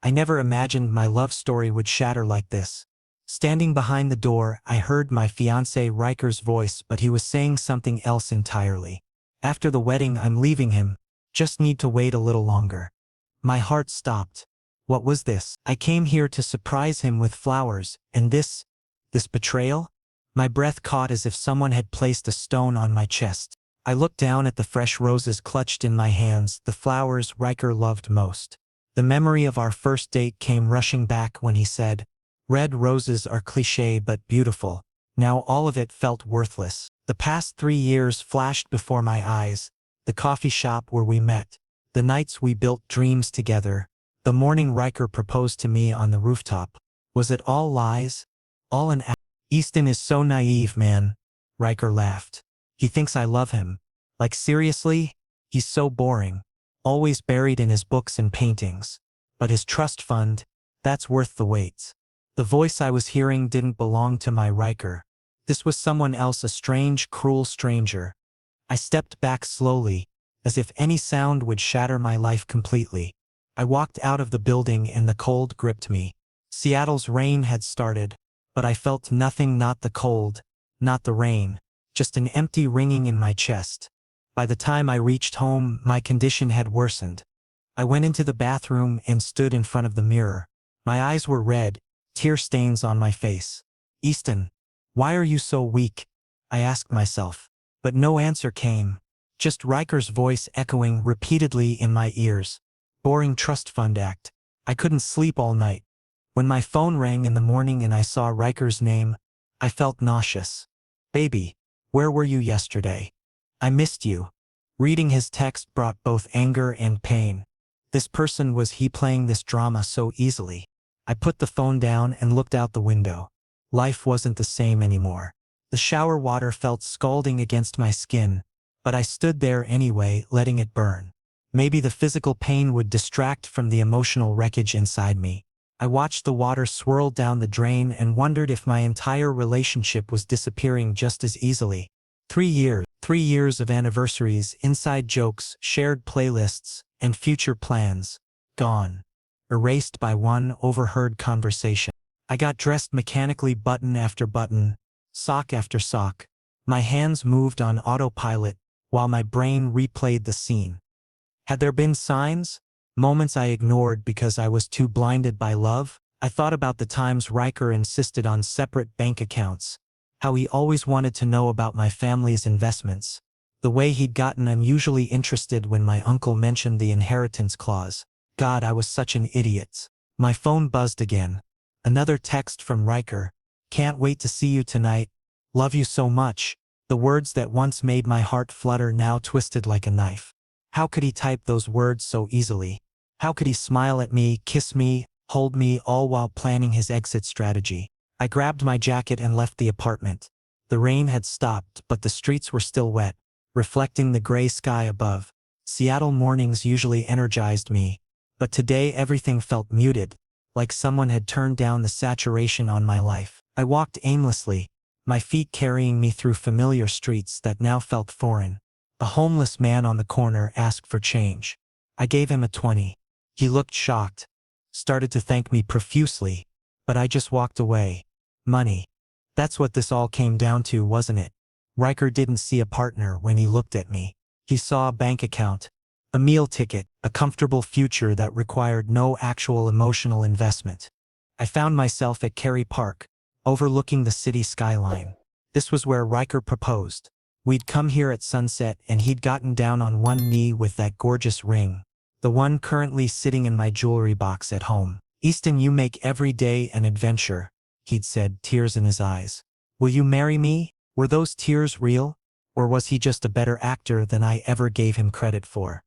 I never imagined my love story would shatter like this. Standing behind the door, I heard my fiancé Riker's voice, but he was saying something else entirely. After the wedding, I'm leaving him. Just need to wait a little longer. My heart stopped. What was this? I came here to surprise him with flowers, and this betrayal? My breath caught as if someone had placed a stone on my chest. I looked down at the fresh roses clutched in my hands, the flowers Riker loved most. The memory of our first date came rushing back when he said, "Red roses are cliché but beautiful." Now all of it felt worthless. The past 3 years flashed before my eyes. The coffee shop where we met. The nights we built dreams together. The morning Riker proposed to me on the rooftop. Was it all lies? All an act? Easton is so naive, man. Riker laughed. He thinks I love him. Like seriously? He's so boring. Always buried in his books and paintings. But his trust fund, that's worth the wait. The voice I was hearing didn't belong to my Riker. This was someone else, a strange, cruel stranger. I stepped back slowly, as if any sound would shatter my life completely. I walked out of the building and the cold gripped me. Seattle's rain had started, but I felt nothing, not the cold, not the rain, just an empty ringing in my chest. By the time I reached home, my condition had worsened. I went into the bathroom and stood in front of the mirror. My eyes were red, tear stains on my face. Easton, why are you so weak? I asked myself. But no answer came. Just Riker's voice echoing repeatedly in my ears. Boring trust fund act. I couldn't sleep all night. When my phone rang in the morning and I saw Riker's name, I felt nauseous. Baby, where were you yesterday? I missed you. Reading his text brought both anger and pain. This person, was he playing this drama so easily? I put the phone down and looked out the window. Life wasn't the same anymore. The shower water felt scalding against my skin, but I stood there anyway, letting it burn. Maybe the physical pain would distract from the emotional wreckage inside me. I watched the water swirl down the drain and wondered if my entire relationship was disappearing just as easily. 3 years of anniversaries, inside jokes, shared playlists, and future plans. Gone. Erased by one overheard conversation. I got dressed mechanically, button after button, sock after sock. My hands moved on autopilot, while my brain replayed the scene. Had there been signs? Moments I ignored because I was too blinded by love? I thought about the times Riker insisted on separate bank accounts, how he always wanted to know about my family's investments, the way he'd gotten unusually interested when my uncle mentioned the inheritance clause. God, I was such an idiot. My phone buzzed again. Another text from Riker. Can't wait to see you tonight. Love you so much. The words that once made my heart flutter now twisted like a knife. How could he type those words so easily? How could he smile at me, kiss me, hold me, all while planning his exit strategy? I grabbed my jacket and left the apartment. The rain had stopped, but the streets were still wet, reflecting the gray sky above. Seattle mornings usually energized me, but today everything felt muted, like someone had turned down the saturation on my life. I walked aimlessly, my feet carrying me through familiar streets that now felt foreign. A homeless man on the corner asked for change. I gave him a 20. He looked shocked, started to thank me profusely, but I just walked away. Money. That's what this all came down to, wasn't it? Riker didn't see a partner when he looked at me. He saw a bank account, a meal ticket, a comfortable future that required no actual emotional investment. I found myself at Kerry Park, overlooking the city skyline. This was where Riker proposed. We'd come here at sunset and he'd gotten down on one knee with that gorgeous ring, the one currently sitting in my jewelry box at home. Easton, you make every day an adventure, he'd said, tears in his eyes. Will you marry me? Were those tears real? Or was he just a better actor than I ever gave him credit for?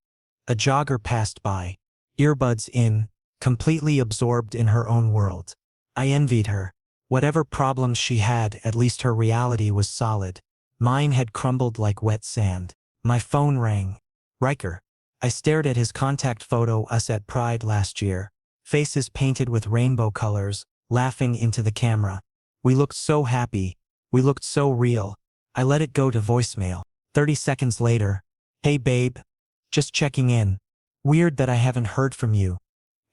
A jogger passed by, earbuds in, completely absorbed in her own world. I envied her. Whatever problems she had, at least her reality was solid. Mine had crumbled like wet sand. My phone rang. Riker. I stared at his contact photo, us at Pride last year. Faces painted with rainbow colors, laughing into the camera. We looked so happy. We looked so real. I let it go to voicemail. 30 seconds later. Hey babe. Just checking in. Weird that I haven't heard from you.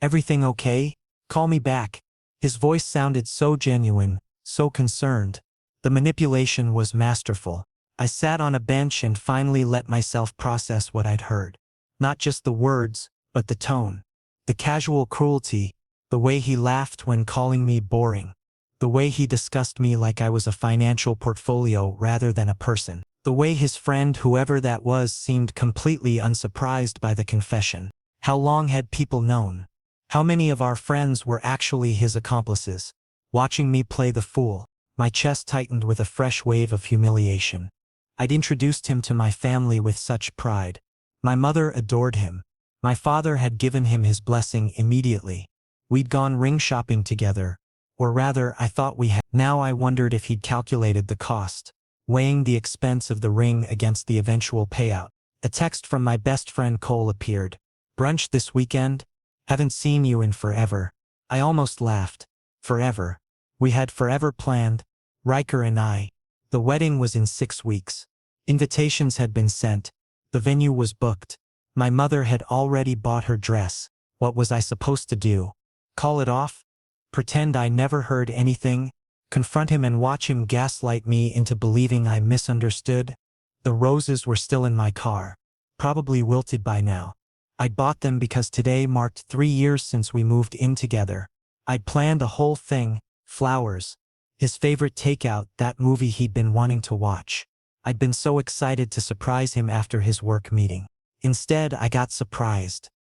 Everything okay? Call me back." His voice sounded so genuine, so concerned. The manipulation was masterful. I sat on a bench and finally let myself process what I'd heard. Not just the words, but the tone. The casual cruelty, the way he laughed when calling me boring. The way he discussed me like I was a financial portfolio rather than a person. The way his friend, whoever that was, seemed completely unsurprised by the confession. How long had people known? How many of our friends were actually his accomplices? Watching me play the fool, my chest tightened with a fresh wave of humiliation. I'd introduced him to my family with such pride. My mother adored him. My father had given him his blessing immediately. We'd gone ring shopping together. Or rather, I thought we had. Now I wondered if he'd calculated the cost, weighing the expense of the ring against the eventual payout. A text from my best friend Cole appeared. "Brunch this weekend? Haven't seen you in forever." I almost laughed. Forever. We had forever planned, Riker and I. The wedding was in 6 weeks. Invitations had been sent. The venue was booked. My mother had already bought her dress. What was I supposed to do? Call it off? Pretend I never heard anything? Confront him and watch him gaslight me into believing I misunderstood? The roses were still in my car. Probably wilted by now. I'd bought them because today marked 3 years since we moved in together. I'd planned the whole thing, flowers, his favorite takeout, that movie he'd been wanting to watch. I'd been so excited to surprise him after his work meeting. Instead, I got surprised.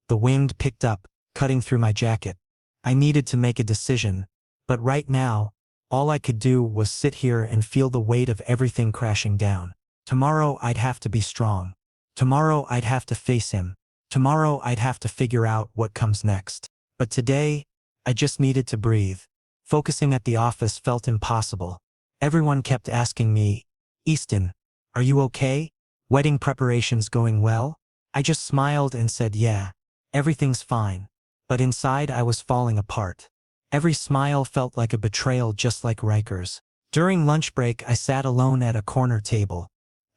The wind picked up, cutting through my jacket. I needed to make a decision, but right now, all I could do was sit here and feel the weight of everything crashing down. Tomorrow I'd have to be strong. Tomorrow I'd have to face him. Tomorrow I'd have to figure out what comes next. But today, I just needed to breathe. Focusing at the office felt impossible. Everyone kept asking me, "Easton, are you okay? Wedding preparations going well?" I just smiled and said, "Yeah, everything's fine." But inside I was falling apart. Every smile felt like a betrayal, just like Riker's. During lunch break I sat alone at a corner table.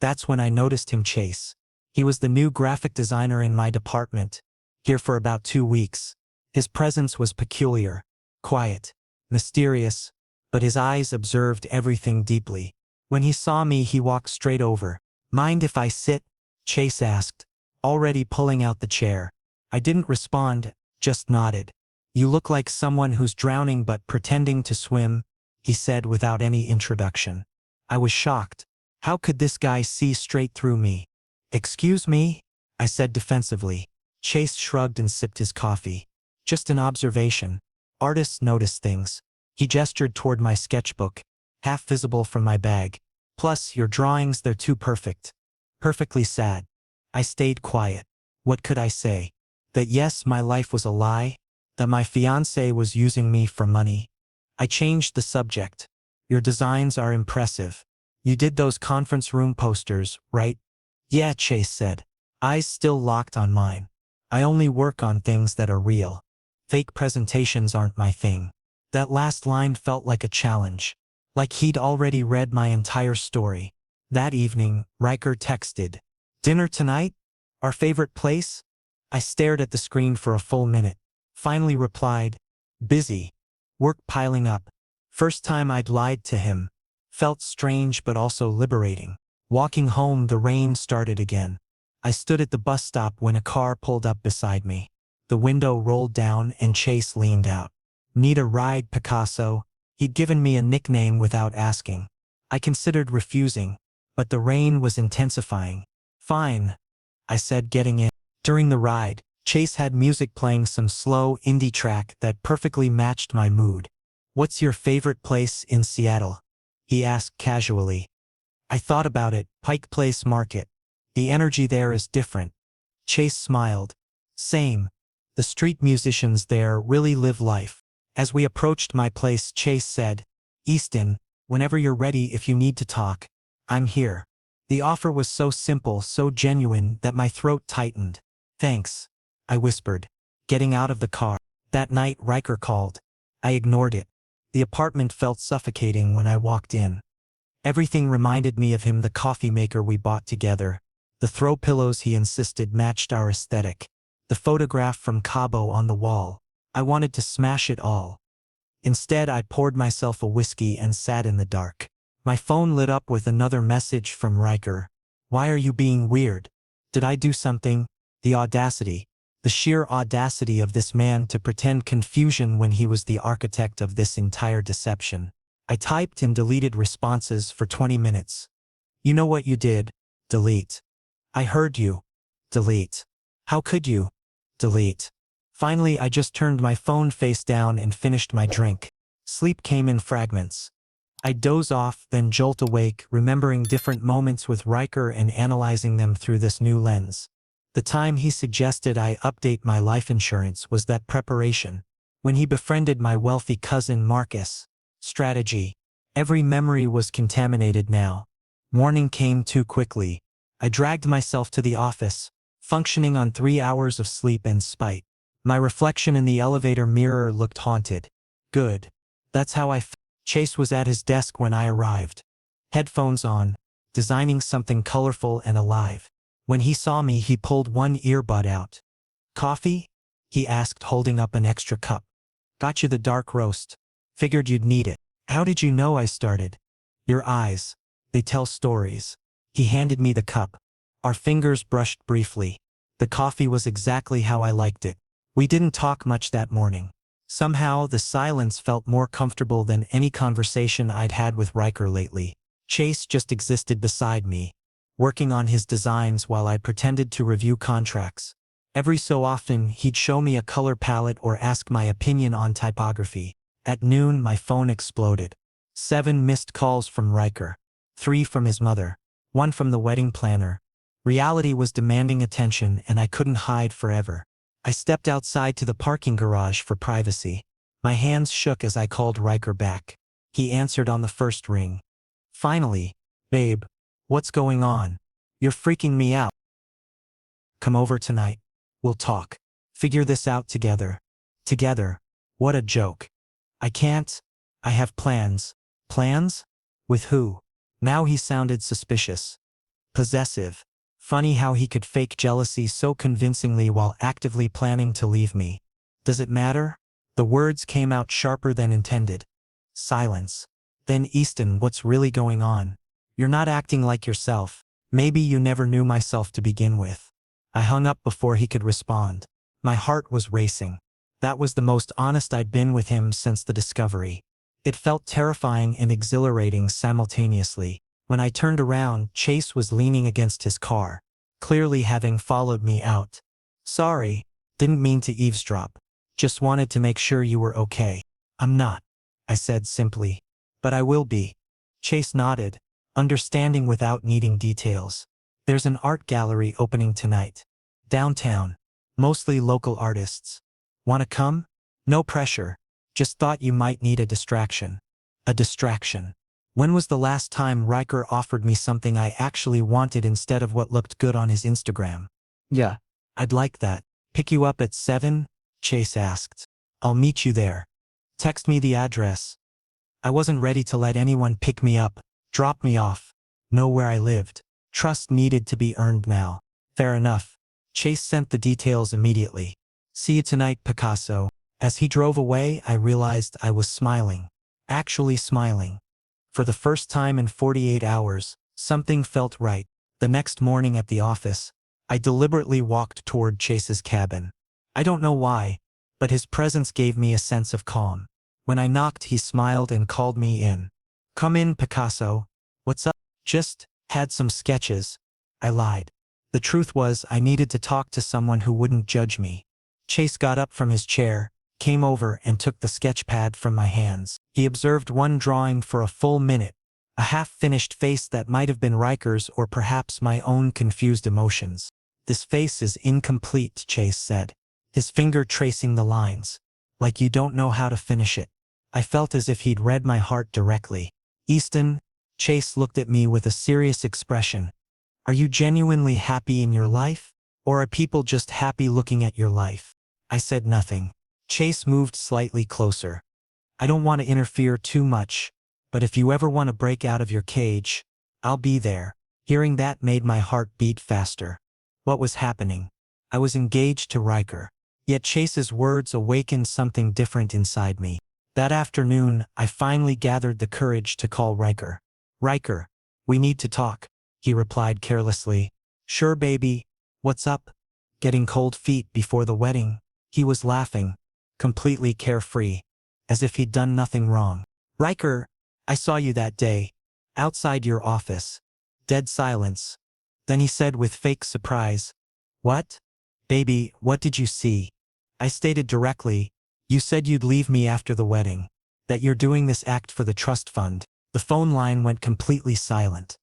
That's when I noticed him. Chase. He was the new graphic designer in my department, here for about 2 weeks. His presence was peculiar, quiet, mysterious, but his eyes observed everything deeply. When he saw me he walked straight over. "Mind if I sit?" Chase asked, already pulling out the chair. I didn't respond, just nodded. "You look like someone who's drowning but pretending to swim," he said without any introduction. I was shocked. How could this guy see straight through me? "Excuse me?" I said defensively. Chase shrugged and sipped his coffee. "Just an observation. Artists notice things." He gestured toward my sketchbook, half visible from my bag. "Plus, your drawings, they're too perfect." Perfectly sad. I stayed quiet. What could I say? That yes, my life was a lie? That my fiancé was using me for money? I changed the subject. "Your designs are impressive. You did those conference room posters, right?" "Yeah," Chase said, eyes still locked on mine. "I only work on things that are real. Fake presentations aren't my thing." That last line felt like a challenge. Like he'd already read my entire story. That evening, Ryker texted, "Dinner tonight? Our favorite place?" I stared at the screen for a full minute. Finally replied, "Busy. Work piling up." First time I'd lied to him. Felt strange but also liberating. Walking home, the rain started again. I stood at the bus stop when a car pulled up beside me. The window rolled down and Chase leaned out. "Need a ride, Picasso?" He'd given me a nickname without asking. I considered refusing, but the rain was intensifying. "Fine," I said, getting in. During the ride, Chase had music playing, some slow indie track that perfectly matched my mood. "What's your favorite place in Seattle?" he asked casually. I thought about it. "Pike Place Market. The energy there is different." Chase smiled. "Same. The street musicians there really live life." As we approached my place, Chase said, "Easton, whenever you're ready, if you need to talk, I'm here." The offer was so simple, so genuine, that my throat tightened. "Thanks," I whispered, getting out of the car. That night Riker called. I ignored it. The apartment felt suffocating when I walked in. Everything reminded me of him: the coffee maker we bought together, the throw pillows he insisted matched our aesthetic, the photograph from Cabo on the wall. I wanted to smash it all. Instead, I poured myself a whiskey and sat in the dark. My phone lit up with another message from Riker. Why are you being weird? Did I do something? The audacity. The sheer audacity of this man to pretend confusion when he was the architect of this entire deception. I typed and deleted responses for 20 minutes. You know what you did? Delete. I heard you. Delete. How could you? Delete. Finally, I just turned my phone face down and finished my drink. Sleep came in fragments. I doze off, then jolt awake, remembering different moments with Riker and analyzing them through this new lens. The time he suggested I update my life insurance was that preparation. When he befriended my wealthy cousin Marcus. Strategy. Every memory was contaminated now. Morning came too quickly. I dragged myself to the office, functioning on 3 hours of sleep and spite. My reflection in the elevator mirror looked haunted. Good. That's how I felt. Chase was at his desk when I arrived. Headphones on, designing something colorful and alive. When he saw me, he pulled one earbud out. Coffee? He asked, holding up an extra cup. Got you the dark roast. Figured you'd need it. How did you know? I started. Your eyes. They tell stories. He handed me the cup. Our fingers brushed briefly. The coffee was exactly how I liked it. We didn't talk much that morning. Somehow, the silence felt more comfortable than any conversation I'd had with Riker lately. Chase just existed beside me, working on his designs while I pretended to review contracts. Every so often, he'd show me a color palette or ask my opinion on typography. At noon, my phone exploded. 7 missed calls from Riker. 3 from his mother. 1 from the wedding planner. Reality was demanding attention, and I couldn't hide forever. I stepped outside to the parking garage for privacy. My hands shook as I called Riker back. He answered on the first ring. Finally. Babe. What's going on? You're freaking me out. Come over tonight. We'll talk. Figure this out together. Together. What a joke. I can't. I have plans. Plans? With who? Now he sounded suspicious. Possessive. Funny how he could fake jealousy so convincingly while actively planning to leave me. Does it matter? The words came out sharper than intended. Silence. Then Easton, what's really going on? You're not acting like yourself. Maybe you never knew myself to begin with. I hung up before he could respond. My heart was racing. That was the most honest I'd been with him since the discovery. It felt terrifying and exhilarating simultaneously. When I turned around, Chase was leaning against his car, clearly having followed me out. Sorry, didn't mean to eavesdrop. Just wanted to make sure you were okay. I'm not, I said simply. But I will be. Chase nodded, understanding without needing details. There's an art gallery opening tonight. Downtown. Mostly local artists. Wanna come? No pressure. Just thought you might need a distraction. A distraction. When was the last time Ryker offered me something I actually wanted instead of what looked good on his Instagram? Yeah. I'd like that. Pick you up at 7? Chase asked. I'll meet you there. Text me the address. I wasn't ready to let anyone pick me up, drop me off, know where I lived. Trust needed to be earned now. Fair enough. Chase sent the details immediately. See you tonight, Picasso. As he drove away, I realized I was smiling. Actually smiling. For the first time in 48 hours, something felt right. The next morning at the office, I deliberately walked toward Chase's cabin. I don't know why, but his presence gave me a sense of calm. When I knocked, he smiled and called me in. Come in, Picasso. What's up? Just had some sketches. I lied. The truth was, I needed to talk to someone who wouldn't judge me. Chase got up from his chair, came over and took the sketch pad from my hands. He observed one drawing for a full minute, a half-finished face that might have been Riker's or perhaps my own confused emotions. This face is incomplete, Chase said, his finger tracing the lines. Like you don't know how to finish it. I felt as if he'd read my heart directly. Easton, Chase looked at me with a serious expression. Are you genuinely happy in your life? Or are people just happy looking at your life? I said nothing. Chase moved slightly closer. I don't want to interfere too much, but if you ever want to break out of your cage, I'll be there. Hearing that made my heart beat faster. What was happening? I was engaged to Riker. Yet Chase's words awakened something different inside me. That afternoon, I finally gathered the courage to call Riker. Riker, we need to talk, he replied carelessly. Sure, baby. What's up? Getting cold feet before the wedding? He was laughing, completely carefree, as if he'd done nothing wrong. Riker, I saw you that day, outside your office. Dead silence. Then he said with fake surprise, What? Baby, what did you see? I stated directly, you said you'd leave me after the wedding, that you're doing this act for the trust fund. The phone line went completely silent.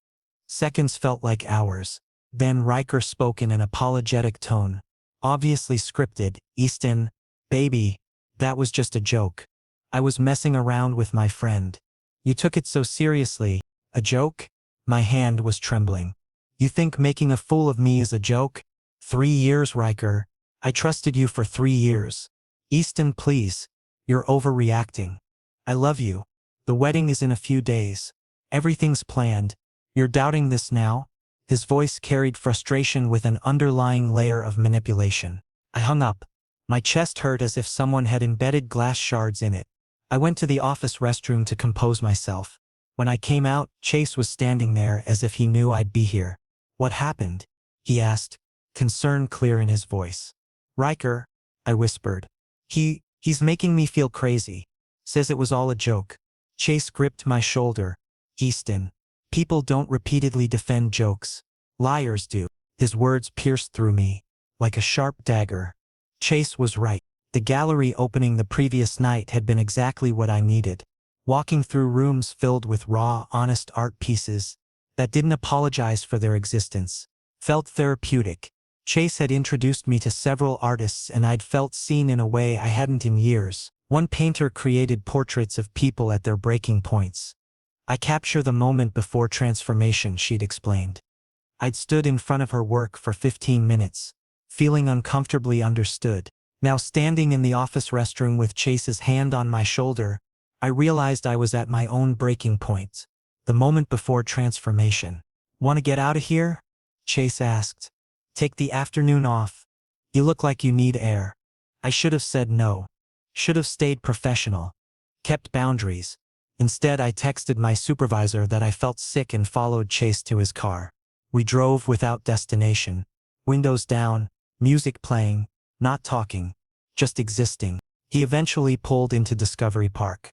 Seconds felt like hours. Then Riker spoke in an apologetic tone, obviously scripted. Easton, baby, that was just a joke. I was messing around with my friend. You took it so seriously. A joke? My hand was trembling. You think making a fool of me is a joke? 3 years, Riker. I trusted you for 3 years. Easton, please. You're overreacting. I love you. The wedding is in a few days. Everything's planned. You're doubting this now? His voice carried frustration with an underlying layer of manipulation. I hung up. My chest hurt as if someone had embedded glass shards in it. I went to the office restroom to compose myself. When I came out, Chase was standing there as if he knew I'd be here. What happened? He asked, concern clear in his voice. Riker, I whispered. He's making me feel crazy. Says it was all a joke. Chase gripped my shoulder. Easton, people don't repeatedly defend jokes. Liars do. His words pierced through me, like a sharp dagger. Chase was right. The gallery opening the previous night had been exactly what I needed. Walking through rooms filled with raw, honest art pieces that didn't apologize for their existence felt therapeutic. Chase had introduced me to several artists and I'd felt seen in a way I hadn't in years. One painter created portraits of people at their breaking points. I capture the moment before transformation, she'd explained. I'd stood in front of her work for 15 minutes, feeling uncomfortably understood. Now standing in the office restroom with Chase's hand on my shoulder, I realized I was at my own breaking point. The moment before transformation. Want to get out of here? Chase asked. Take the afternoon off. You look like you need air. I should have said no. Should have stayed professional. Kept boundaries. Instead, I texted my supervisor that I felt sick and followed Chase to his car. We drove without destination. Windows down, music playing, not talking, just existing. He eventually pulled into Discovery Park.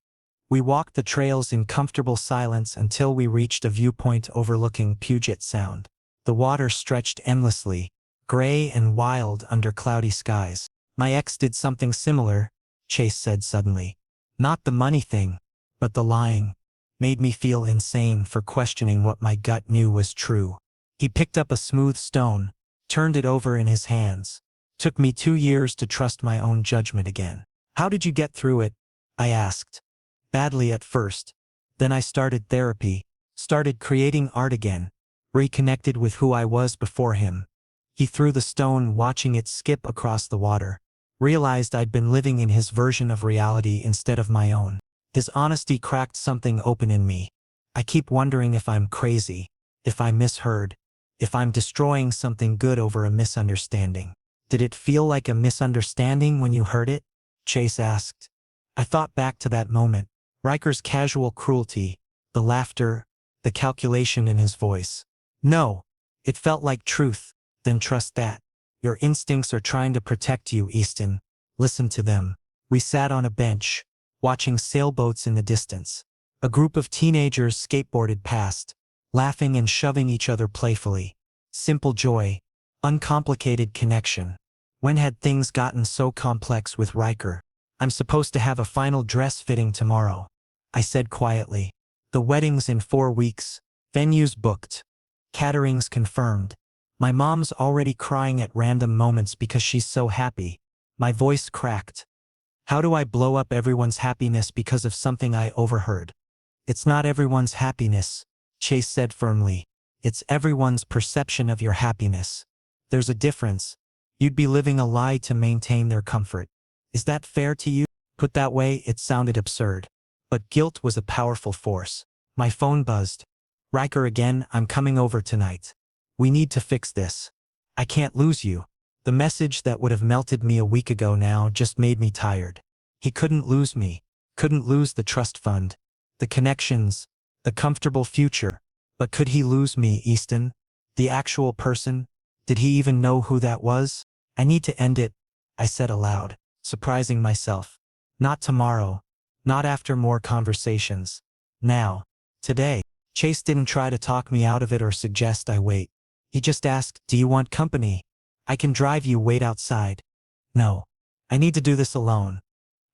We walked the trails in comfortable silence until we reached a viewpoint overlooking Puget Sound. The water stretched endlessly, gray and wild under cloudy skies. My ex did something similar, Chase said suddenly. Not the money thing, but the lying. Made me feel insane for questioning what my gut knew was true. He picked up a smooth stone, turned it over in his hands. Took me 2 years to trust my own judgment again. How did you get through it? I asked. Badly at first. Then I started therapy, started creating art again, reconnected with who I was before him. He threw the stone, watching it skip across the water. Realized I'd been living in his version of reality instead of my own. His honesty cracked something open in me. I keep wondering if I'm crazy, if I misheard, if I'm destroying something good over a misunderstanding. Did it feel like a misunderstanding when you heard it? Chase asked. I thought back to that moment. Riker's casual cruelty, the laughter, the calculation in his voice. No, it felt like truth. Then trust that. Your instincts are trying to protect you, Easton. Listen to them. We sat on a bench, watching sailboats in the distance. A group of teenagers skateboarded past, laughing and shoving each other playfully. Simple joy, uncomplicated connection. When had things gotten so complex with Riker? I'm supposed to have a final dress fitting tomorrow, I said quietly. The wedding's in 4 weeks, venues booked, caterings confirmed. My mom's already crying at random moments because she's so happy. My voice cracked. How do I blow up everyone's happiness because of something I overheard? It's not everyone's happiness, Chase said firmly. It's everyone's perception of your happiness. There's a difference. You'd be living a lie to maintain their comfort. Is that fair to you? Put that way, it sounded absurd. But guilt was a powerful force. My phone buzzed. Riker again, I'm coming over tonight. We need to fix this. I can't lose you. The message that would have melted me a week ago now just made me tired. He couldn't lose me, couldn't lose the trust fund, the connections, the comfortable future. But could he lose me, Easton? The actual person? Did he even know who that was? I need to end it, I said aloud, surprising myself. Not tomorrow. Not after more conversations. Now. Today. Chase didn't try to talk me out of it or suggest I wait. He just asked, "Do you want company? I can drive you. Wait outside." No. I need to do this alone.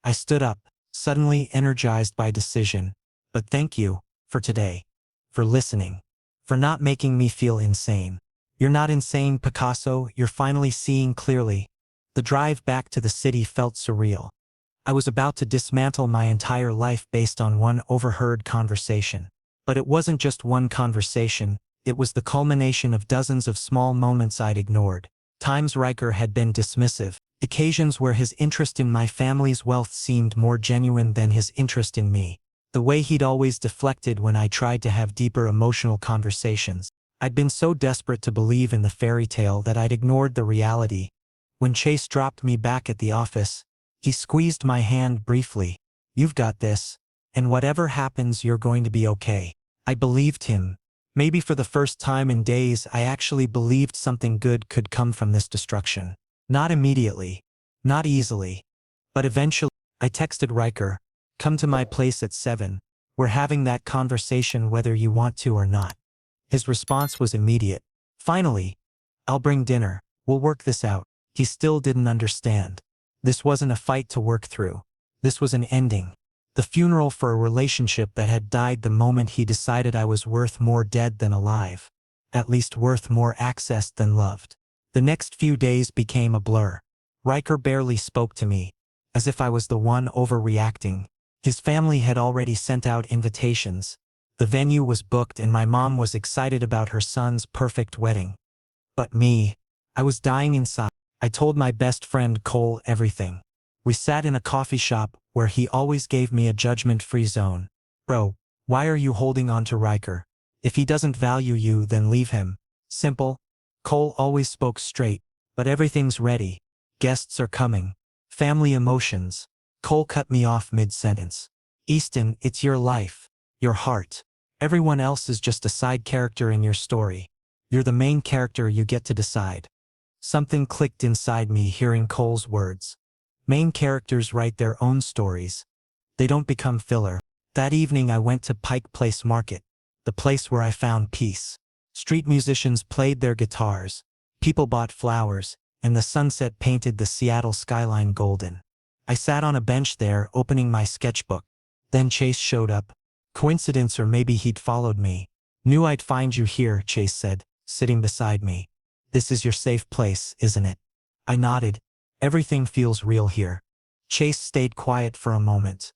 I stood up, suddenly energized by decision. But thank you, for today. For listening. For not making me feel insane. You're not insane, Picasso, you're finally seeing clearly. The drive back to the city felt surreal. I was about to dismantle my entire life based on one overheard conversation. But it wasn't just one conversation, it was the culmination of dozens of small moments I'd ignored. Times Riker had been dismissive, occasions where his interest in my family's wealth seemed more genuine than his interest in me. The way he'd always deflected when I tried to have deeper emotional conversations. I'd been so desperate to believe in the fairy tale that I'd ignored the reality. When Chase dropped me back at the office, he squeezed my hand briefly. "You've got this. And whatever happens, you're going to be okay." I believed him. Maybe for the first time in days, I actually believed something good could come from this destruction. Not immediately. Not easily. But eventually, I texted Riker, "Come to my place at 7. We're having that conversation whether you want to or not." His response was immediate. "Finally. I'll bring dinner. We'll work this out." He still didn't understand. This wasn't a fight to work through. This was an ending. The funeral for a relationship that had died the moment he decided I was worth more dead than alive. At least worth more accessed than loved. The next few days became a blur. Riker barely spoke to me, as if I was the one overreacting. His family had already sent out invitations. The venue was booked and my mom was excited about her son's perfect wedding. But me, I was dying inside. I told my best friend Cole everything. We sat in a coffee shop where he always gave me a judgment-free zone. "Bro, why are you holding on to Riker? If he doesn't value you, then leave him. Simple." Cole always spoke straight. "But everything's ready. Guests are coming. Family emotions." Cole cut me off mid-sentence. "Easton, it's your life. Your heart. Everyone else is just a side character in your story. You're the main character, you get to decide." Something clicked inside me hearing Cole's words. Main characters write their own stories. They don't become filler. That evening I went to Pike Place Market, the place where I found peace. Street musicians played their guitars, people bought flowers, and the sunset painted the Seattle skyline golden. I sat on a bench there opening my sketchbook. Then Chase showed up. Coincidence, or maybe he'd followed me. "Knew I'd find you here," Chase said, sitting beside me. "This is your safe place, isn't it?" I nodded. "Everything feels real here." Chase stayed quiet for a moment.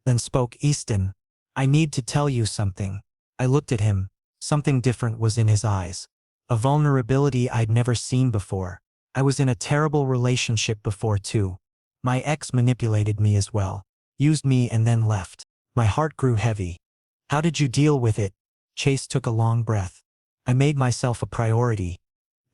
Then spoke. "Easton, I need to tell you something." I looked at him. Something different was in his eyes. A vulnerability I'd never seen before. I was in a terrible relationship before too. My ex manipulated me as well. Used me and then left. My heart grew heavy. "How did you deal with it?" Chase took a long breath. "I made myself a priority.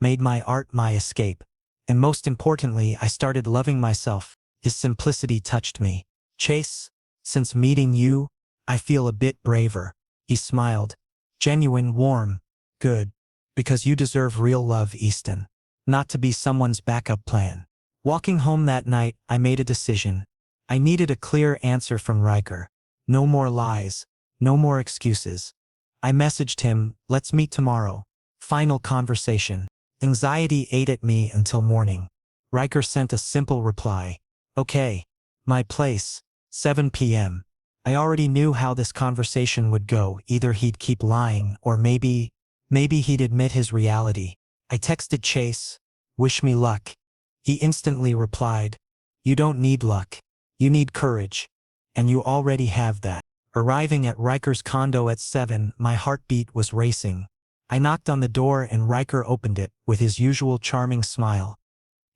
Made my art my escape. And most importantly, I started loving myself." His simplicity touched me. "Chase, since meeting you, I feel a bit braver." He smiled. "Genuine, warm. Good. Because you deserve real love, Easton. Not to be someone's backup plan." Walking home that night, I made a decision. I needed a clear answer from Riker. No more lies. No more excuses. I messaged him, "Let's meet tomorrow." Final conversation. Anxiety ate at me until morning. Riker sent a simple reply. "Okay. My place. 7 p.m. I already knew how this conversation would go. Either he'd keep lying, or maybe he'd admit his reality. I texted Chase, "Wish me luck." He instantly replied, "You don't need luck. You need courage. And you already have that." Arriving at Riker's condo at 7, my heartbeat was racing. I knocked on the door and Riker opened it, with his usual charming smile.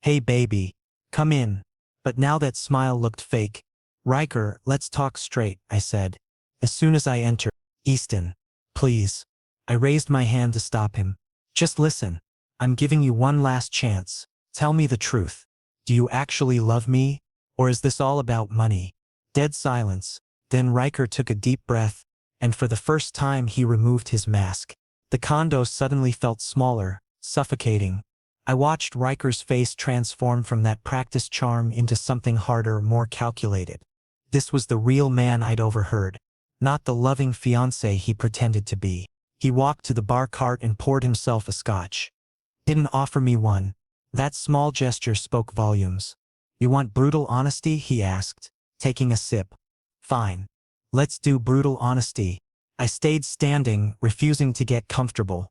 "Hey baby. Come in." But now that smile looked fake. "Riker, let's talk straight," I said. As soon as I entered. "Easton. Please." I raised my hand to stop him. "Just listen. I'm giving you one last chance. Tell me the truth. Do you actually love me? Or is this all about money? Dead silence. Then Riker took a deep breath, and for the first time he removed his mask. The condo suddenly felt smaller, suffocating. I watched Riker's face transform from that practiced charm into something harder, more calculated. This was the real man I'd overheard, not the loving fiancé he pretended to be. He walked to the bar cart and poured himself a scotch. Didn't offer me one. That small gesture spoke volumes. You want brutal honesty? He asked, taking a sip. Fine. Let's do brutal honesty. I stayed standing, refusing to get comfortable.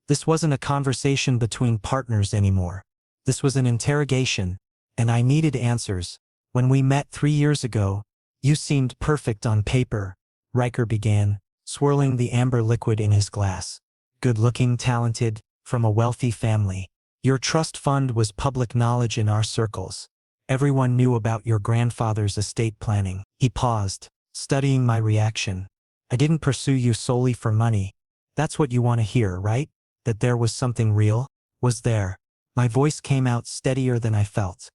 This wasn't a conversation between partners anymore. This was an interrogation, and I needed answers. When we met 3 years ago, you seemed perfect on paper, Riker began, swirling the amber liquid in his glass. Good-looking, talented, from a wealthy family. Your trust fund was public knowledge in our circles. Everyone knew about your grandfather's estate planning. He paused, studying my reaction. I didn't pursue you solely for money. That's what you want to hear, right? That there was something real? Was there? My voice came out steadier than I felt.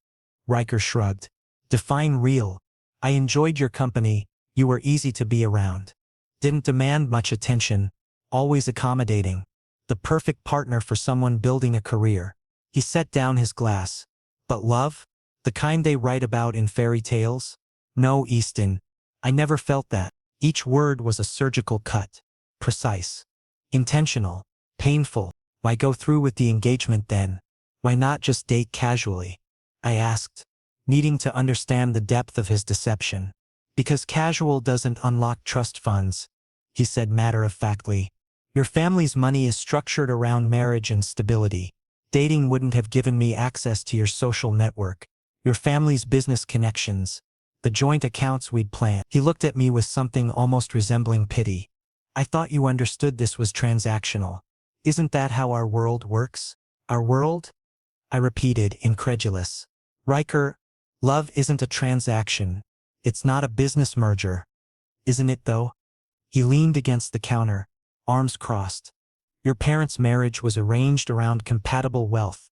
Riker shrugged. Define real. I enjoyed your company. You were easy to be around. Didn't demand much attention. Always accommodating. The perfect partner for someone building a career. He set down his glass. But love? The kind they write about in fairy tales? No, Easton. I never felt that. Each word was a surgical cut. Precise. Intentional. Painful. Why go through with the engagement then? Why not just date casually? I asked, needing to understand the depth of his deception. Because casual doesn't unlock trust funds, he said matter-of-factly. Your family's money is structured around marriage and stability. Dating wouldn't have given me access to your social network, your family's business connections, the joint accounts we'd planned. He looked at me with something almost resembling pity. I thought you understood this was transactional. Isn't that how our world works? Our world? I repeated, incredulous. Riker, love isn't a transaction. It's not a business merger. Isn't it though? He leaned against the counter, arms crossed. Your parents' marriage was arranged around compatible wealth.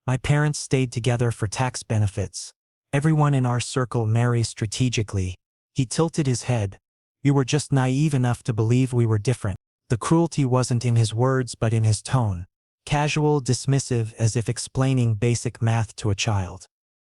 My parents stayed together for tax benefits. Everyone in our circle marries strategically. He tilted his head. You were just naive enough to believe we were different. The cruelty wasn't in his words but in his tone. Casual, dismissive, as if explaining basic math to a child.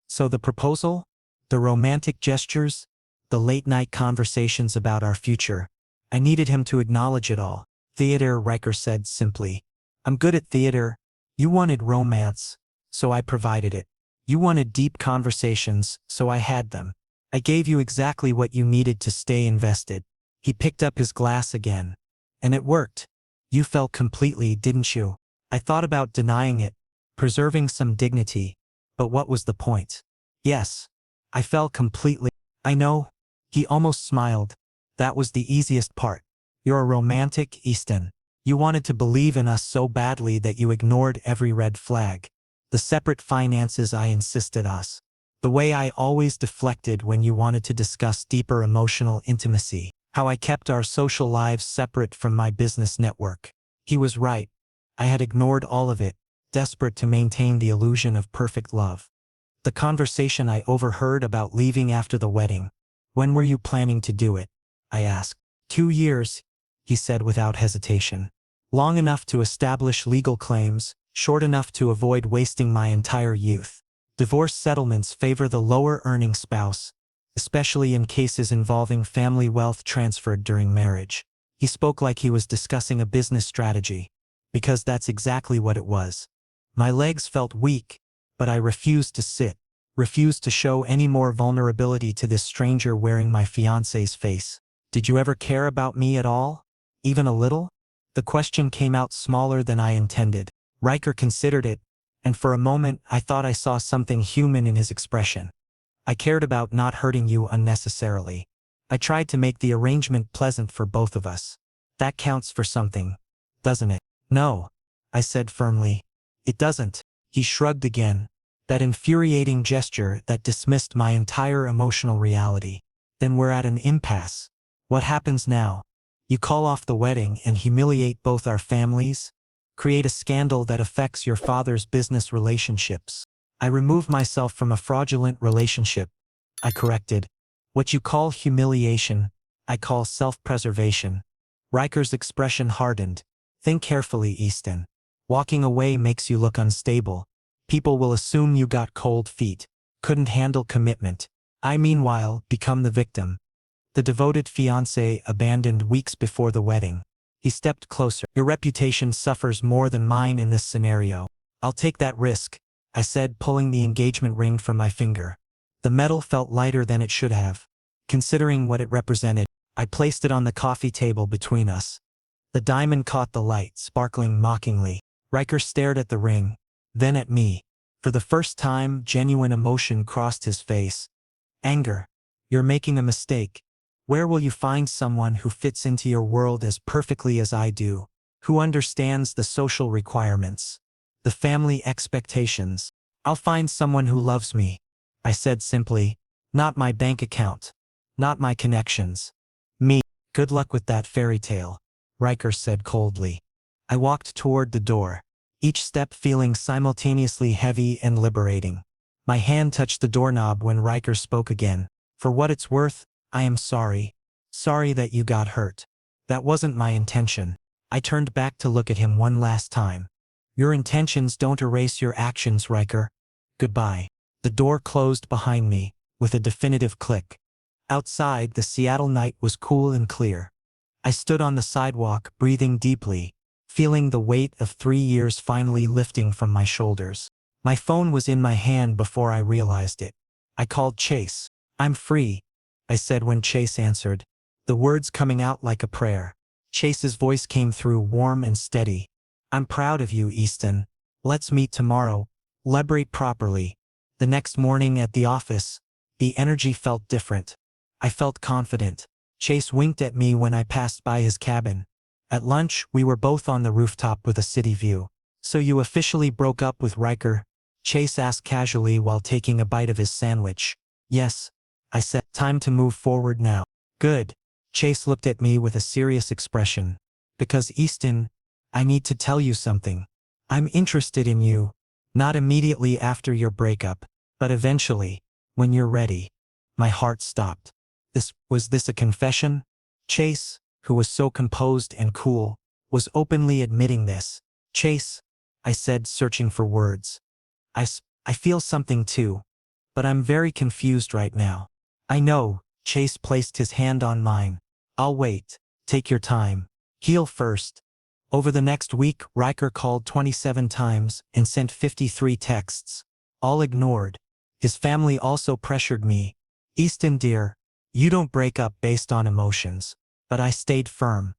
So the proposal? The romantic gestures? The late-night conversations about our future? I needed him to acknowledge it all. Theater, Riker said simply. I'm good at theater. You wanted romance, so I provided it. You wanted deep conversations, so I had them. I gave you exactly what you needed to stay invested. He picked up his glass again. And it worked. You felt completely, didn't you? I thought about denying it, preserving some dignity. But what was the point? Yes. I fell completely. I know. He almost smiled. That was the easiest part. You're a romantic, Easton. You wanted to believe in us so badly that you ignored every red flag. The separate finances I insisted us. The way I always deflected when you wanted to discuss deeper emotional intimacy. How I kept our social lives separate from my business network. He was right. I had ignored all of it, desperate to maintain the illusion of perfect love. The conversation I overheard about leaving after the wedding. When were you planning to do it? I asked. 2 years, he said without hesitation. Long enough to establish legal claims, short enough to avoid wasting my entire youth. Divorce settlements favor the lower-earning spouse, especially in cases involving family wealth transferred during marriage. He spoke like he was discussing a business strategy, because that's exactly what it was. My legs felt weak, but I refused to sit, refused to show any more vulnerability to this stranger wearing my fiancé's face. Did you ever care about me at all? Even a little? The question came out smaller than I intended. Riker considered it, and for a moment I thought I saw something human in his expression. I cared about not hurting you unnecessarily. I tried to make the arrangement pleasant for both of us. That counts for something, doesn't it? No, I said firmly. It doesn't. He shrugged again. That infuriating gesture that dismissed my entire emotional reality. Then we're at an impasse. What happens now? You call off the wedding and humiliate both our families? Create a scandal that affects your father's business relationships? I removed myself from a fraudulent relationship. I corrected. What you call humiliation, I call self-preservation. Riker's expression hardened. Think carefully, Easton. Walking away makes you look unstable. People will assume you got cold feet, couldn't handle commitment. I meanwhile become the victim. The devoted fiancé abandoned weeks before the wedding. He stepped closer. Your reputation suffers more than mine in this scenario. I'll take that risk, I said, pulling the engagement ring from my finger. The metal felt lighter than it should have. Considering what it represented, I placed it on the coffee table between us. The diamond caught the light, sparkling mockingly. Riker stared at the ring, then at me. For the first time, genuine emotion crossed his face. Anger. You're making a mistake. Where will you find someone who fits into your world as perfectly as I do? Who understands the social requirements? The family expectations? I'll find someone who loves me, I said simply. Not my bank account. Not my connections. Me. Good luck with that fairy tale, Riker said coldly. I walked toward the door, each step feeling simultaneously heavy and liberating. My hand touched the doorknob when Riker spoke again. For what it's worth, I am sorry. Sorry that you got hurt. That wasn't my intention. I turned back to look at him one last time. Your intentions don't erase your actions, Riker. Goodbye. The door closed behind me, with a definitive click. Outside, the Seattle night was cool and clear. I stood on the sidewalk, breathing deeply, feeling the weight of 3 years finally lifting from my shoulders. My phone was in my hand before I realized it. I called Chase. I'm free, I said when Chase answered, the words coming out like a prayer. Chase's voice came through warm and steady. I'm proud of you, Easton. Let's meet tomorrow. Celebrate properly. The next morning at the office, the energy felt different. I felt confident. Chase winked at me when I passed by his cabin. At lunch, we were both on the rooftop with a city view. So you officially broke up with Riker? Chase asked casually while taking a bite of his sandwich. Yes, I said. Time to move forward now. Good. Chase looked at me with a serious expression. Because Easton, I need to tell you something. I'm interested in you. Not immediately after your breakup, but eventually, when you're ready. My heart stopped. Was this a confession? Chase, who was so composed and cool, was openly admitting this. Chase, I said, searching for words. I feel something too. But I'm very confused right now. I know, Chase placed his hand on mine. I'll wait. Take your time. Heal first. Over the next week, Ryker called 27 times and sent 53 texts. All ignored. His family also pressured me. Easton dear, you don't break up based on emotions. But I stayed firm.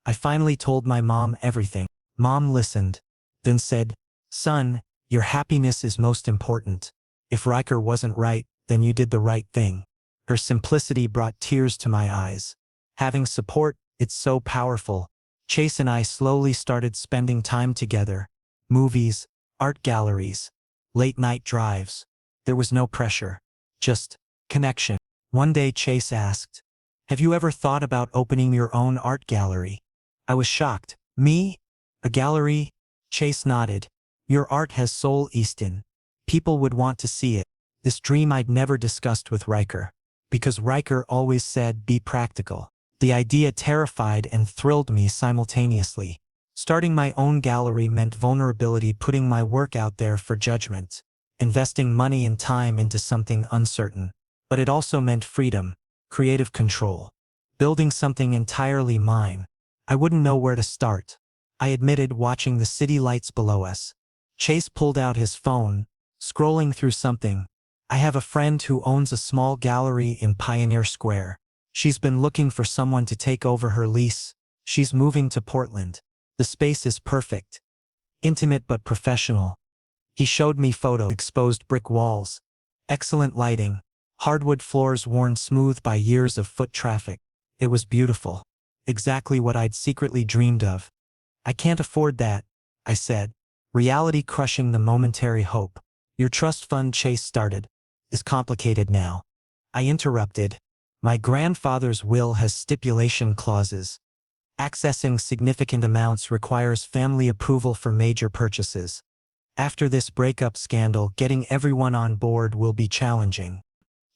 I finally told my mom everything. Mom listened. Then said, son, your happiness is most important. If Ryker wasn't right, then you did the right thing. Her simplicity brought tears to my eyes. Having support, it's so powerful. Chase and I slowly started spending time together. Movies, art galleries, late-night drives. There was no pressure. Just connection. One day Chase asked, have you ever thought about opening your own art gallery? I was shocked. Me? A gallery? Chase nodded. Your art has soul, Easton. People would want to see it. This dream I'd never discussed with Riker. Because Riker always said, be practical. The idea terrified and thrilled me simultaneously. Starting my own gallery meant vulnerability, putting my work out there for judgment, investing money and time into something uncertain. But it also meant freedom, creative control, building something entirely mine. I wouldn't know where to start. I admitted, watching the city lights below us. Chase pulled out his phone, scrolling through something. I have a friend who owns a small gallery in Pioneer Square. She's been looking for someone to take over her lease. She's moving to Portland. The space is perfect. Intimate but professional. He showed me photos. Exposed brick walls. Excellent lighting. Hardwood floors worn smooth by years of foot traffic. It was beautiful. Exactly what I'd secretly dreamed of. I can't afford that, I said. Reality crushing the momentary hope. Your trust fund, Chase started, is complicated now. I interrupted. My grandfather's will has stipulation clauses. Accessing significant amounts requires family approval for major purchases. After this breakup scandal, getting everyone on board will be challenging.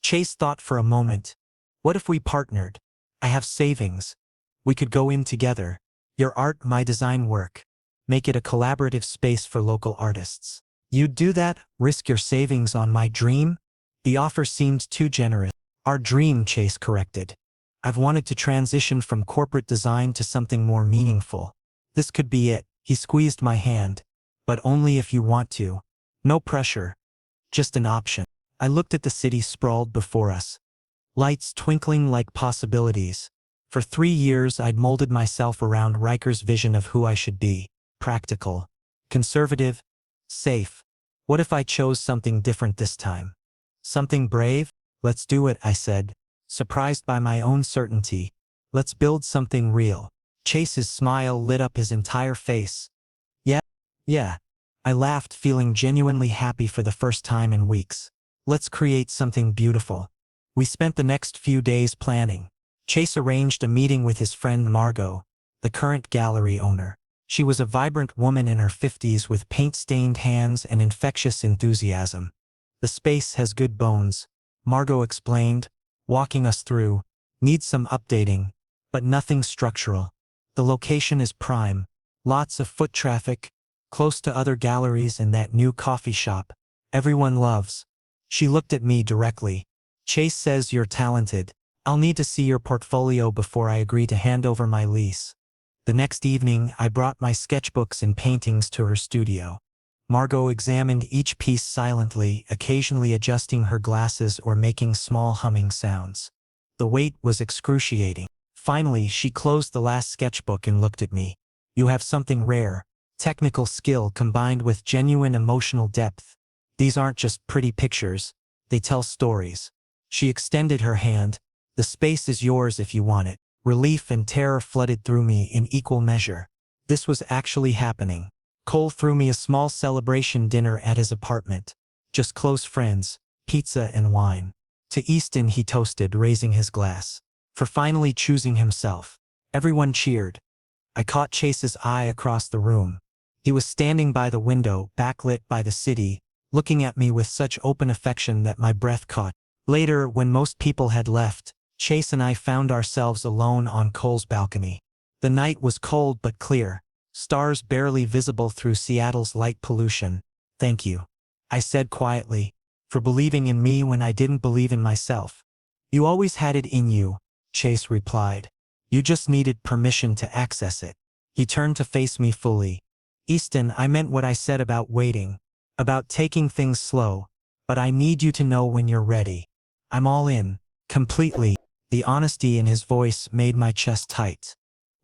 Chase thought for a moment. What if we partnered? I have savings. We could go in together. Your art, my design work. Make it a collaborative space for local artists. You'd do that? Risk your savings on my dream? The offer seemed too generous. Our dream, Chase corrected. I've wanted to transition from corporate design to something more meaningful. This could be it. He squeezed my hand. But only if you want to. No pressure. Just an option. I looked at the city sprawled before us. Lights twinkling like possibilities. For 3 years I'd molded myself around Riker's vision of who I should be. Practical. Conservative. Safe. What if I chose something different this time? Something brave? Let's do it, I said, surprised by my own certainty. Let's build something real. Chase's smile lit up his entire face. Yeah. I laughed, feeling genuinely happy for the first time in weeks. Let's create something beautiful. We spent the next few days planning. Chase arranged a meeting with his friend Margot, the current gallery owner. She was a vibrant woman in her 50s with paint-stained hands and infectious enthusiasm. The space has good bones, Margot explained, walking us through. Needs some updating, but nothing structural. The location is prime. Lots of foot traffic, close to other galleries and that new coffee shop everyone loves. She looked at me directly. Chase says you're talented. I'll need to see your portfolio before I agree to hand over my lease. The next evening, I brought my sketchbooks and paintings to her studio. Margot examined each piece silently, occasionally adjusting her glasses or making small humming sounds. The wait was excruciating. Finally, she closed the last sketchbook and looked at me. You have something rare. Technical skill combined with genuine emotional depth. These aren't just pretty pictures. They tell stories. She extended her hand. The space is yours if you want it. Relief and terror flooded through me in equal measure. This was actually happening. Cole threw me a small celebration dinner at his apartment. Just close friends, pizza and wine. To Easton he toasted, raising his glass. For finally choosing himself. Everyone cheered. I caught Chase's eye across the room. He was standing by the window, backlit by the city, looking at me with such open affection that my breath caught. Later, when most people had left, Chase and I found ourselves alone on Cole's balcony. The night was cold but clear, stars barely visible through Seattle's light pollution. Thank you, I said quietly, for believing in me when I didn't believe in myself. You always had it in you, Chase replied. You just needed permission to access it. He turned to face me fully. Easton, I meant what I said about waiting, about taking things slow, but I need you to know when you're ready. I'm all in, completely. The honesty in his voice made my chest tight.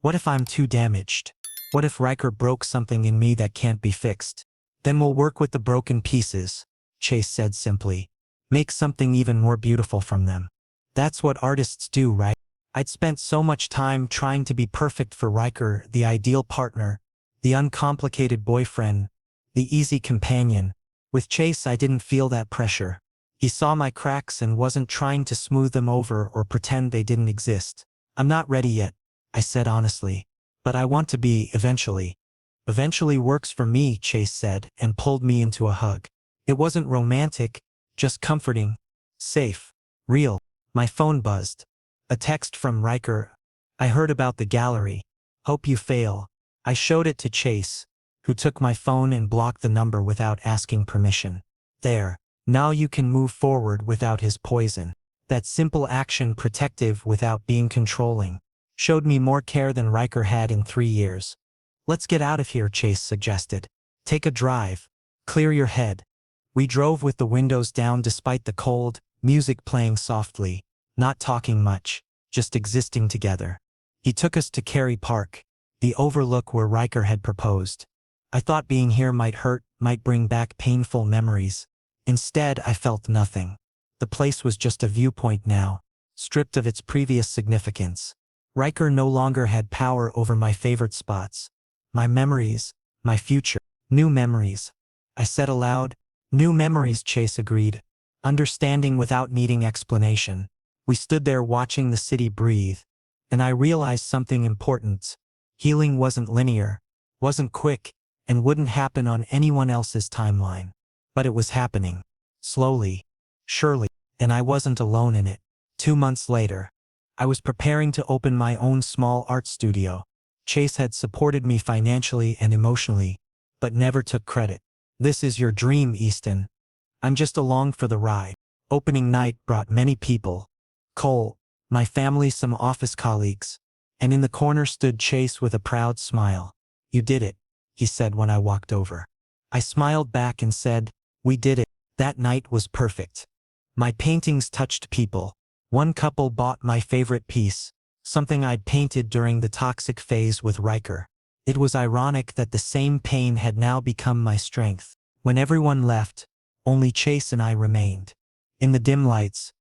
What if I'm too damaged? What if Riker broke something in me that can't be fixed? Then we'll work with the broken pieces, Chase said simply. Make something even more beautiful from them. That's what artists do, right? I'd spent so much time trying to be perfect for Riker, the ideal partner, the uncomplicated boyfriend, the easy companion. With Chase I didn't feel that pressure. He saw my cracks and wasn't trying to smooth them over or pretend they didn't exist. I'm not ready yet, I said honestly. But I want to be, eventually. Eventually works for me, Chase said, and pulled me into a hug. It wasn't romantic, just comforting, safe, real. My phone buzzed. A text from Ryker. I heard about the gallery. Hope you fail. I showed it to Chase, who took my phone and blocked the number without asking permission. There. Now you can move forward without his poison. That simple action, protective without being controlling, showed me more care than Riker had in 3 years. Let's get out of here, Chase suggested. Take a drive. Clear your head. We drove with the windows down despite the cold, music playing softly, not talking much, just existing together. He took us to Cary Park, the overlook where Riker had proposed. I thought being here might hurt, might bring back painful memories. Instead, I felt nothing. The place was just a viewpoint now, stripped of its previous significance. Riker no longer had power over my favorite spots. My memories, my future. New memories. I said aloud. New memories, Chase agreed, understanding without needing explanation. We stood there watching the city breathe, and I realized something important. Healing wasn't linear, wasn't quick. and wouldn't happen on anyone else's timeline. But it was happening. Slowly. Surely. And I wasn't alone in it. 2 months later, I was preparing to open my own small art studio. Chase had supported me financially and emotionally, but never took credit. This is your dream, Easton. I'm just along for the ride. Opening night brought many people. Cole, my family, some office colleagues. And in the corner stood Chase with a proud smile. You did it, he said when I walked over. I smiled back and said, we did it. That night was perfect. My paintings touched people. One couple bought my favorite piece, something I'd painted during the toxic phase with Riker. It was ironic that the same pain had now become my strength. When everyone left, only Chase and I remained. In the dim lights,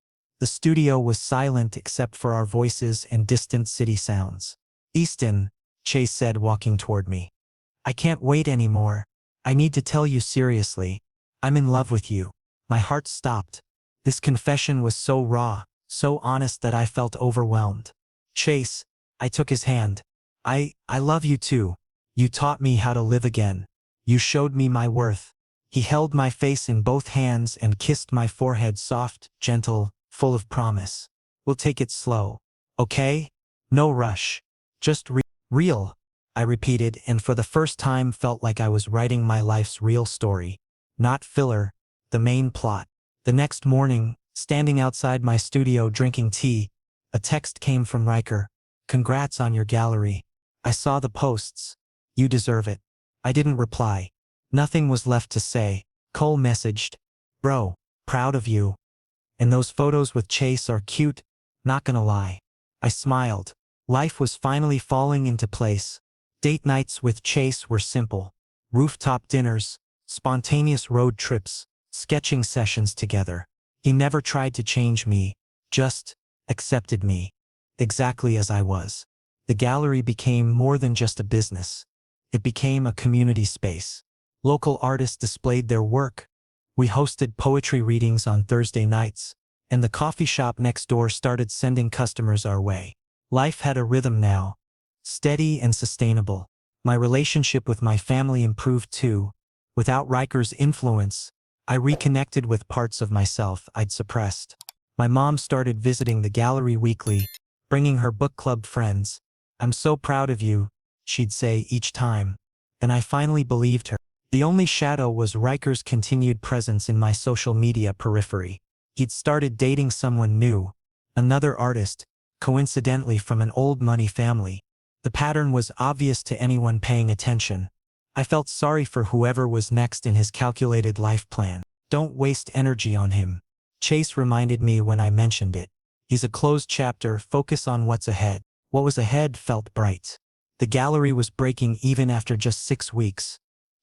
the studio was silent except for our voices and distant city sounds. Easton, Chase said, walking toward me. I can't wait anymore. I need to tell you seriously. I'm in love with you. My heart stopped. This confession was so raw, so honest that I felt overwhelmed. Chase, I took his hand. I love you too. You taught me how to live again. You showed me my worth. He held my face in both hands and kissed my forehead, soft, gentle, full of promise. We'll take it slow. Okay? No rush. Just real, I repeated, and for the first time felt like I was writing my life's real story. Not filler, the main plot. The next morning, standing outside my studio drinking tea, a text came from Ryker. Congrats on your gallery. I saw the posts. You deserve it. I didn't reply. Nothing was left to say. Cole messaged. Bro, proud of you. And those photos with Chase are cute, not gonna lie. I smiled. Life was finally falling into place. Date nights with Chase were simple. Rooftop dinners, spontaneous road trips, sketching sessions together. He never tried to change me, just accepted me, exactly as I was. The gallery became more than just a business. It became a community space. Local artists displayed their work. We hosted poetry readings on Thursday nights, and the coffee shop next door started sending customers our way. Life had a rhythm now, steady and sustainable. My relationship with my family improved too. Without Riker's influence, I reconnected with parts of myself I'd suppressed. My mom started visiting the gallery weekly, bringing her book club friends. I'm so proud of you, she'd say each time. And I finally believed her. The only shadow was Riker's continued presence in my social media periphery. He'd started dating someone new, another artist, coincidentally from an old money family. The pattern was obvious to anyone paying attention. I felt sorry for whoever was next in his calculated life plan. Don't waste energy on him. Chase reminded me when I mentioned it. He's a closed chapter, focus on what's ahead. What was ahead felt bright. The gallery was breaking even after just 6 weeks.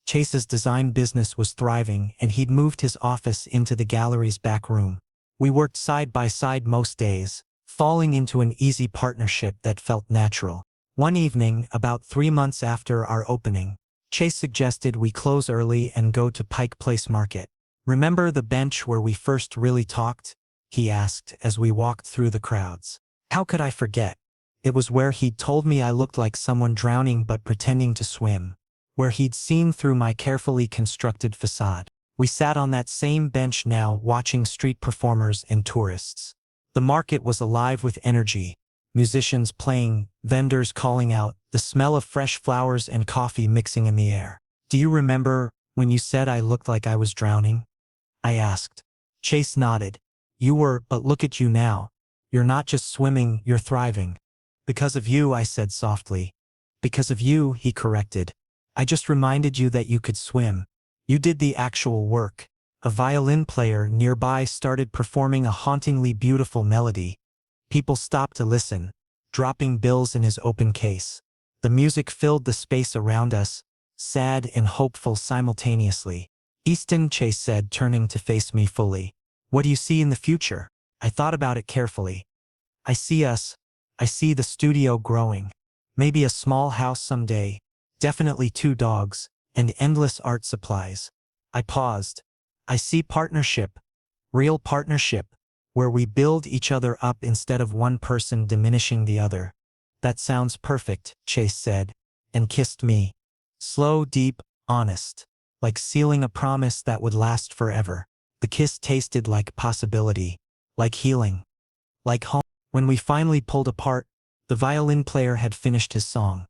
Chase's design business was thriving, and he'd moved his office into the gallery's back room. We worked side by side most days, falling into an easy partnership that felt natural. One evening, about 3 months after our opening, Chase suggested we close early and go to Pike Place Market. Remember the bench where we first really talked? He asked as we walked through the crowds. How could I forget? It was where he'd told me I looked like someone drowning but pretending to swim. Where he'd seen through my carefully constructed facade. We sat on that same bench now, watching street performers and tourists. The market was alive with energy. Musicians playing, vendors calling out, the smell of fresh flowers and coffee mixing in the air. Do you remember when you said I looked like I was drowning? I asked. Chase nodded. You were, but look at you now. You're not just swimming, you're thriving. Because of you, I said softly. Because of you, he corrected. I just reminded you that you could swim. You did the actual work. A violin player nearby started performing a hauntingly beautiful melody. People stopped to listen, dropping bills in his open case. The music filled the space around us, sad and hopeful simultaneously. Easton, Chase said, turning to face me fully. What do you see in the future? I thought about it carefully. I see the studio growing. Maybe a small house someday. Definitely 2 dogs, and endless art supplies. I paused. I see partnership. Real partnership. Where we build each other up instead of one person diminishing the other. That sounds perfect, Chase said, and kissed me. Slow, deep, honest. Like sealing a promise that would last forever. The kiss tasted like possibility. Like healing. Like home. When we finally pulled apart, the violin player had finished his song.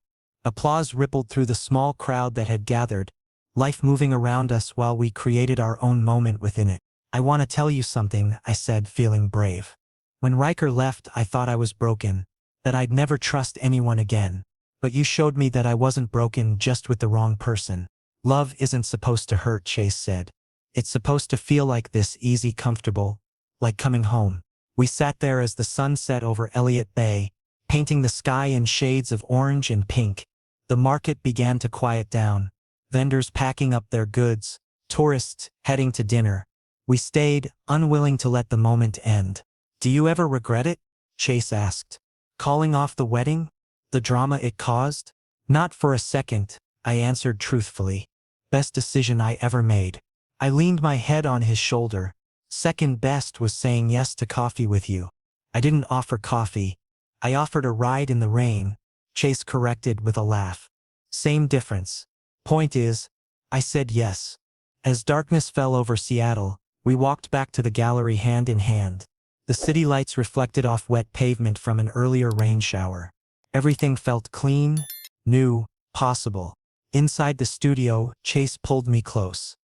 Applause rippled through the small crowd that had gathered, life moving around us while we created our own moment within it. I want to tell you something, I said, feeling brave. When Riker left, I thought I was broken, that I'd never trust anyone again. But you showed me that I wasn't broken, just with the wrong person. Love isn't supposed to hurt, Chase said. It's supposed to feel like this, easy, comfortable, like coming home. We sat there as the sun set over Elliott Bay, painting the sky in shades of orange and pink. The market began to quiet down, vendors packing up their goods, tourists heading to dinner. We stayed, unwilling to let the moment end. Do you ever regret it? Chase asked. Calling off the wedding? The drama it caused? Not for a second, I answered truthfully. Best decision I ever made. I leaned my head on his shoulder. Second best was saying yes to coffee with you. I didn't offer coffee. I offered a ride in the rain, Chase corrected with a laugh. Same difference. Point is, I said yes. As darkness fell over Seattle, we walked back to the gallery hand in hand. The city lights reflected off wet pavement from an earlier rain shower. Everything felt clean, new, possible. Inside the studio, Chase pulled me close.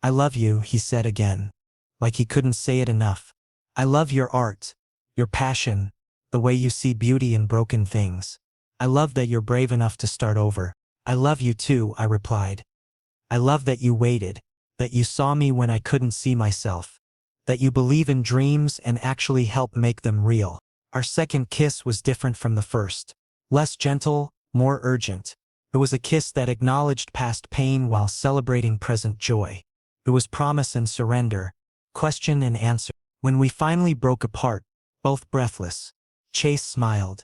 I love you, he said again. Like he couldn't say it enough. I love your art, your passion, the way you see beauty in broken things. I love that you're brave enough to start over. I love you too, I replied. I love that you waited, that you saw me when I couldn't see myself, that you believe in dreams and actually help make them real. Our second kiss was different from the first. Less gentle, more urgent. It was a kiss that acknowledged past pain while celebrating present joy. It was promise and surrender, question and answer. When we finally broke apart, both breathless, Chase smiled.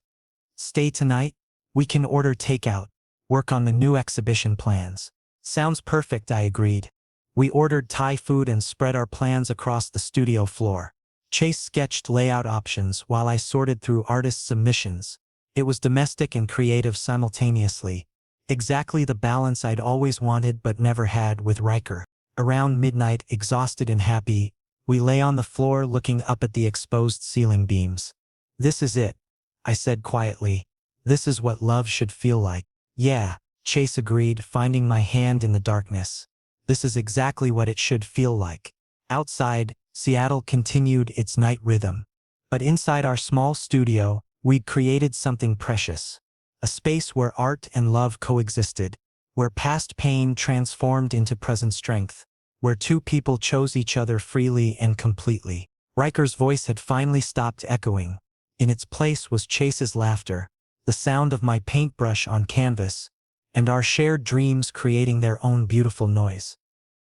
Stay tonight? We can order takeout, work on the new exhibition plans. Sounds perfect, I agreed. We ordered Thai food and spread our plans across the studio floor. Chase sketched layout options while I sorted through artist submissions. It was domestic and creative simultaneously. Exactly the balance I'd always wanted but never had with Riker. Around midnight, exhausted and happy, we lay on the floor looking up at the exposed ceiling beams. This is it, I said quietly. This is what love should feel like. Yeah, Chase agreed, finding my hand in the darkness. This is exactly what it should feel like. Outside, Seattle continued its night rhythm. But inside our small studio, we'd created something precious. A space where art and love coexisted, where past pain transformed into present strength, where two people chose each other freely and completely. Riker's voice had finally stopped echoing. In its place was Chase's laughter, the sound of my paintbrush on canvas, and our shared dreams creating their own beautiful noise.